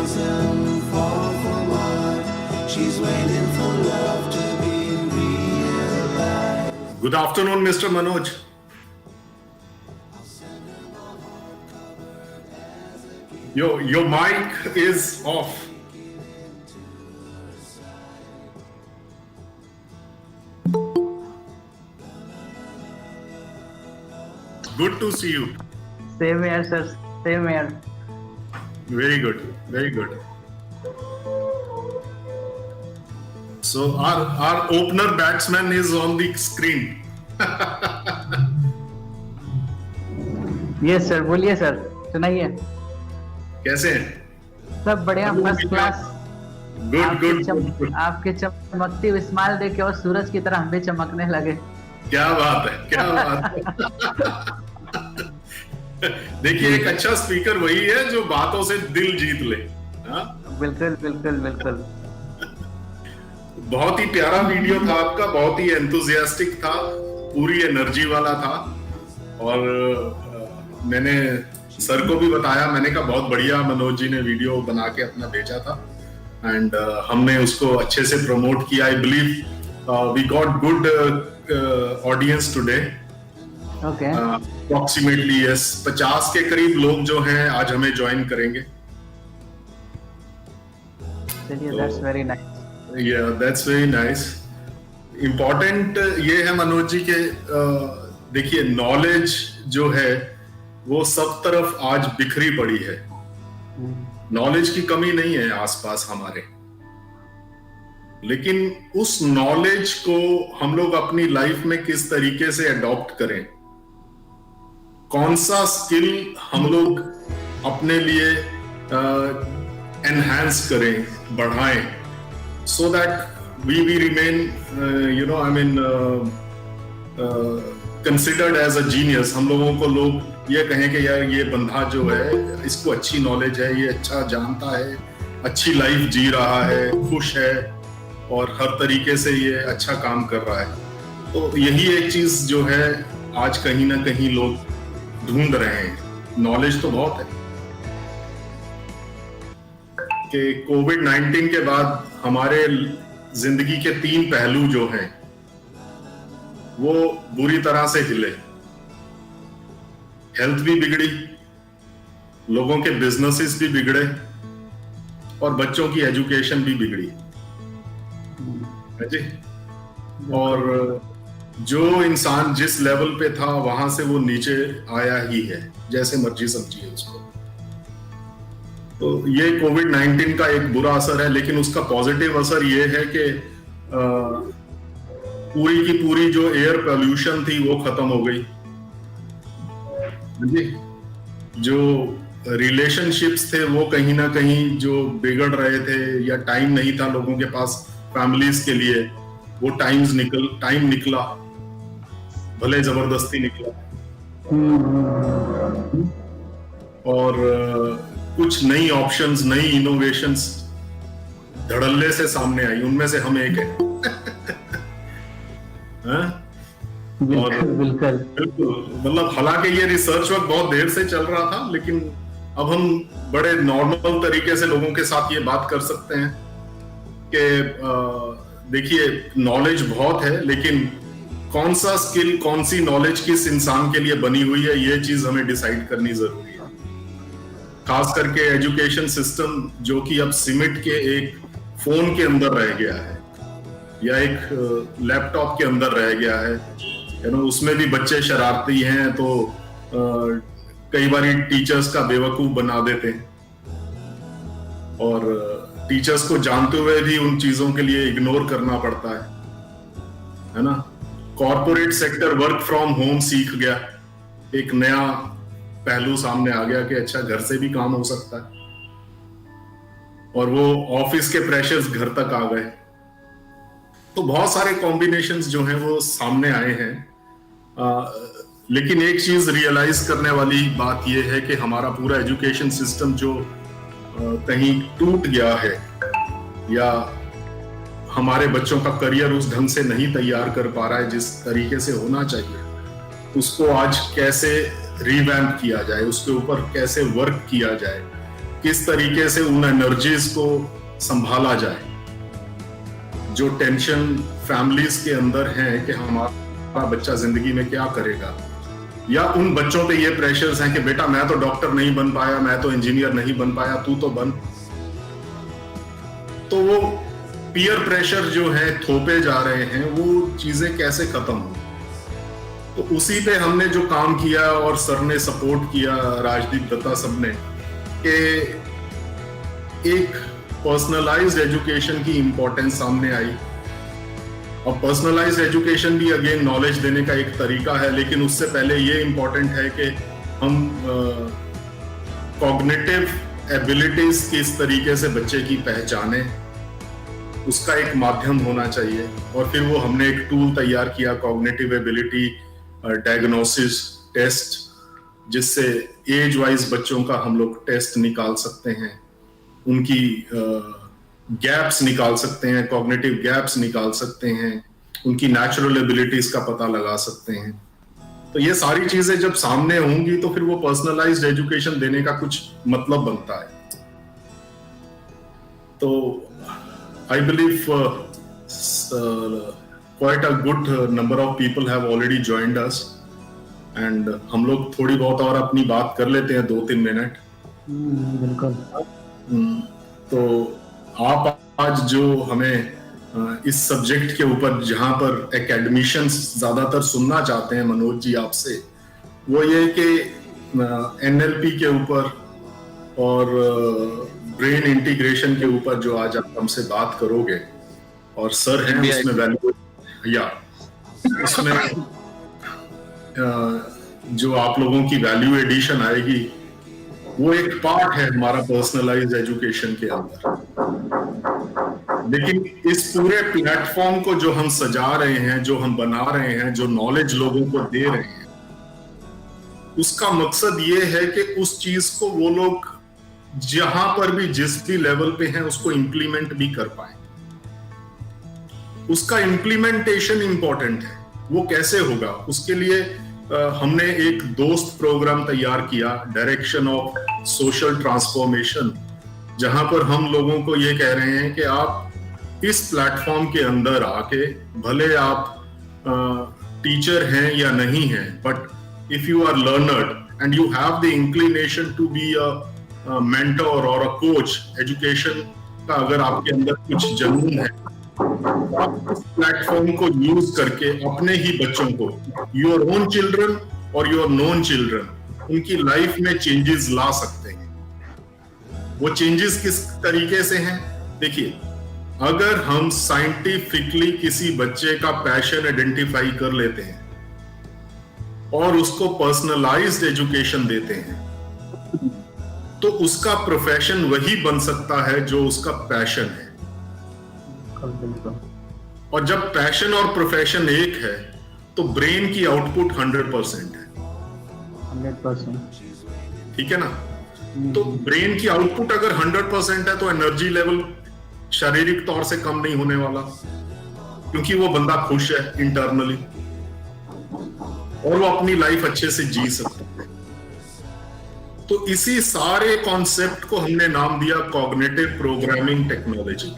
doesn't fall for what she's waiting for love to be realized. Good afternoon, Mr. Manoj. Your mic is off. Good to see you. Same here, sir. Same here. Very good. Very good. So our opener batsman is on the screen. Yes, sir. बोलिए sir, सुनाइए। कैसे हैं? सब बढ़िया, first class. Good. आपके चमकती हुई smile देख के और सूरज की तरह हम भी चमकने लगे। क्या बात है, क्या बात है। देखिए, एक अच्छा स्पीकर वही है जो बातों से दिल जीत ले। हाँ? बिल्कुल बिल्कुल बिल्कुल। बहुत ही प्यारा वीडियो था आपका, बहुत ही एंथुसियास्टिक था, पूरी एनर्जी वाला था। और मैंने सर को भी बताया, मैंने कहा बहुत बढ़िया मनोज जी ने वीडियो बना के अपना भेजा था एंड हमने उसको अच्छे से प्रमोट किया। I believe we got good audience today. Okay. Approximately yes 50 के करीब लोग जो हैं आज हमें ज्वाइन करेंगे। चलिए, that's very nice. Yeah, that's very nice. Important ये है मनोज जी के देखिए, नॉलेज जो है वो सब तरफ आज बिखरी पड़ी है। नॉलेज की कमी नहीं है आसपास हमारे, लेकिन उस नॉलेज को हम लोग अपनी लाइफ में किस तरीके से अडॉप्ट करें, कौन सा स्किल हम लोग अपने लिए एनहांस करें, बढ़ाएं, so that we remain considered as a genius। हम लोगों को लोग ये कहें कि यार ये बंदा जो है इसको अच्छी नॉलेज है, ये अच्छा जानता है, अच्छी लाइफ जी रहा है, खुश है और हर तरीके से ये अच्छा काम कर रहा है। तो यही एक चीज जो है आज कहीं ना कहीं लोग ढूंढ रहे हैं। नॉलेज तो बहुत है कि कोविड-19 के बाद हमारे जिंदगी के 3 पहलू जो हैं वो बुरी तरह से हिले। हेल्थ भी बिगड़ी, लोगों के बिजनेसेस भी बिगड़े और बच्चों की एजुकेशन भी बिगड़ी है जी। और जो इंसान जिस लेवल पे था वहां से वो नीचे आया ही है, जैसे मर्जी समझिए उसको। तो ये कोविड-19 का एक बुरा असर है, लेकिन उसका पॉजिटिव असर ये है कि पूरी की पूरी जो एयर पोल्यूशन थी वो खत्म हो गई जी। जो रिलेशनशिप्स थे वो कहीं ना कहीं जो बिगड़ रहे थे या टाइम नहीं था लोगों के पास फैमिलीज के लिए, वो टाइम निकला, भले जबरदस्ती निकला। और कुछ नई ऑप्शंस, नई इनोवेशंस धड़ल्ले से सामने आई, उनमें से हम एक है। बिल्कुल। मतलब हालांकि ये रिसर्च वर्क बहुत देर से चल रहा था, लेकिन अब हम बड़े नॉर्मल तरीके से लोगों के साथ ये बात कर सकते हैं कि देखिए, नॉलेज बहुत है, लेकिन कौन सा स्किल, कौन सी नॉलेज किस इंसान के लिए बनी हुई है, ये चीज हमें डिसाइड करनी जरूरी है। खास करके एजुकेशन सिस्टम जो कि अब सिमट के एक फोन के अंदर रह गया है या एक लैपटॉप के अंदर रह गया है, उसमें भी बच्चे शरारती हैं, तो कई बार टीचर्स का बेवकूफ बना देते हैं और टीचर्स को जानते हुए भी उन चीजों के लिए इग्नोर करना पड़ता है ना। Corporate sector work from home सीख गया, एक नया पहलू सामने आ गया कि अच्छा घर से भी काम हो सकता है, और वो ऑफिस के प्रेशर्स घर तक आ गए। तो बहुत सारे कॉम्बिनेशंस जो हैं वो सामने आए हैं। लेकिन एक चीज रियलाइज करने वाली बात यह है कि हमारा पूरा एजुकेशन सिस्टम जो कहीं टूट गया है या हमारे बच्चों का करियर उस ढंग से नहीं तैयार कर पा रहा है जिस तरीके से होना चाहिए, उसको आज कैसे रिवैम्प किया जाए, उसके ऊपर कैसे वर्क किया जाए, किस तरीके से उन एनर्जीज को संभाला जाए, जो टेंशन फैमिलीज के अंदर है कि हमारा बच्चा जिंदगी में क्या करेगा, या उन बच्चों पे ये प्रेशर्स हैं कि बेटा मैं तो डॉक्टर नहीं बन पाया, मैं तो इंजीनियर नहीं बन पाया, तू तो बन। तो वो पीयर प्रेशर जो है थोपे जा रहे हैं, वो चीजें कैसे खत्म हो। तो उसी पे हमने जो काम किया और सर ने सपोर्ट किया, राजदीप दत्ता सब ने, कि एक पर्सनलाइज्ड एजुकेशन की इंपॉर्टेंस सामने आई। और पर्सनलाइज्ड एजुकेशन भी अगेन नॉलेज देने का एक तरीका है, लेकिन उससे पहले ये इंपॉर्टेंट है कि हम कॉग्निटिव एबिलिटीज किस तरीके से बच्चे की पहचाने, उसका एक माध्यम होना चाहिए। और फिर वो हमने एक टूल तैयार किया, कॉग्निटिव एबिलिटी डायग्नोसिस टेस्ट, जिससे एज वाइज बच्चों का हम लोग टेस्ट निकाल सकते हैं, उनकी गैप्स निकाल सकते हैं, कॉग्निटिव गैप्स निकाल सकते हैं, उनकी नेचुरल एबिलिटीज का पता लगा सकते हैं। तो ये सारी चीजें जब सामने होंगी तो फिर वो पर्सनलाइज्ड एजुकेशन देने का कुछ मतलब बनता है। तो I believe quite a good number of people have already joined us, and हम लोग थोड़ी बहुत और अपनी बात कर लेते हैं 2-3 मिनट। बिल्कुल। तो आप आज जो हमें इस सब्जेक्ट के ऊपर, जहां पर एकेडमिशियंस ज्यादातर सुनना चाहते हैं मनोज जी आपसे, वो ये कि NLP के ऊपर और ब्रेन इंटीग्रेशन के ऊपर जो आज आप हमसे बात करोगे, और सर हैं उसमें वैल्यू, या इसमें जो आप लोगों की वैल्यू एडिशन आएगी, वो एक पार्ट है हमारा पर्सनलाइज्ड एजुकेशन के अंदर। लेकिन इस पूरे प्लेटफॉर्म को जो हम सजा रहे हैं, जो हम बना रहे हैं, जो नॉलेज लोगों को दे रहे हैं, उसका मकसद ये है कि उस चीज को वो लोग जहां पर भी, जिस भी लेवल पे हैं, उसको इंप्लीमेंट भी कर पाए। उसका इंप्लीमेंटेशन इंपॉर्टेंट है। वो कैसे होगा, उसके लिए हमने एक दोस्त प्रोग्राम तैयार किया, डायरेक्शन ऑफ सोशल ट्रांसफॉर्मेशन, जहां पर हम लोगों को ये कह रहे हैं कि आप इस प्लेटफॉर्म के अंदर आके, भले आप टीचर हैं या नहीं हैं, but if you are learner and you have the inclination to be a mentor और अ कोच, एजुकेशन का अगर आपके अंदर कुछ जुनून है, आप इस प्लेटफॉर्म को यूज करके अपने ही बच्चों को, योर ओन चिल्ड्रन और योर नोन चिल्ड्रन, उनकी लाइफ में चेंजेस ला सकते हैं। वो चेंजेस किस तरीके से हैं? देखिए, अगर हम साइंटिफिकली किसी बच्चे का पैशन आइडेंटिफाई कर लेते हैं और उसको पर्सनलाइज्ड एजुकेशन देते हैं, तो उसका प्रोफेशन वही बन सकता है जो उसका पैशन है। और जब पैशन और प्रोफेशन एक है, तो ब्रेन की आउटपुट 100% है। 100%। ठीक है ना? तो ब्रेन की आउटपुट अगर 100% है, तो एनर्जी लेवल शारीरिक तौर से कम नहीं होने वाला, क्योंकि वो बंदा खुश है इंटरनली और वो अपनी लाइफ अच्छे से जी सकता है। तो इसी सारे कॉन्सेप्ट को हमने नाम दिया कॉग्निटिव प्रोग्रामिंग टेक्नोलॉजी।